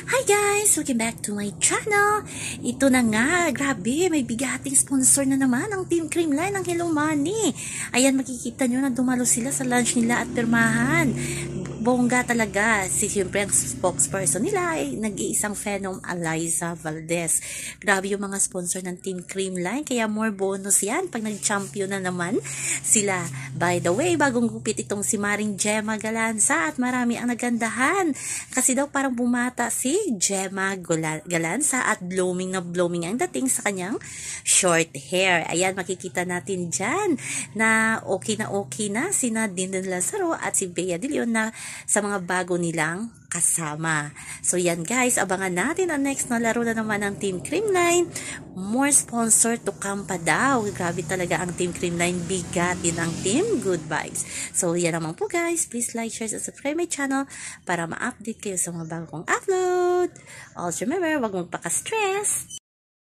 Hi guys! Welcome back to my channel. Ito na nga, grabe, may bigating sponsor na naman ang Team Creamline ng Hello Money. Ayan, makikita nyo na dumalo sila sa lunch nila at pirmahan. Bongga talaga. Siyempre ang spokesperson nila ay nag-iisang Phenom Eliza Valdez. Grabe yung mga sponsor ng Team Creamline, kaya more bonus yan pag nag-champion na naman sila. By the way, bagong gupit itong si Maring Gemma Galanza at marami ang nagandahan. Kasi daw parang bumata si Gemma Galanza at blooming ang dating sa kanyang short hair. Ayan, makikita natin dyan na okay na sina Dindon Lazaro at si Bea De Leon na sa mga bago nilang kasama. So yan guys, abangan natin ang next na laro na naman ng Team Creamline. More sponsor to come pa daw. Grabe talaga ang Team Creamline, bigatin ang Team Good Vibes. So yan naman po guys, please like, share, and subscribe my channel para ma-update kayo sa mga bago kong upload. Also remember, wag magpaka-stress.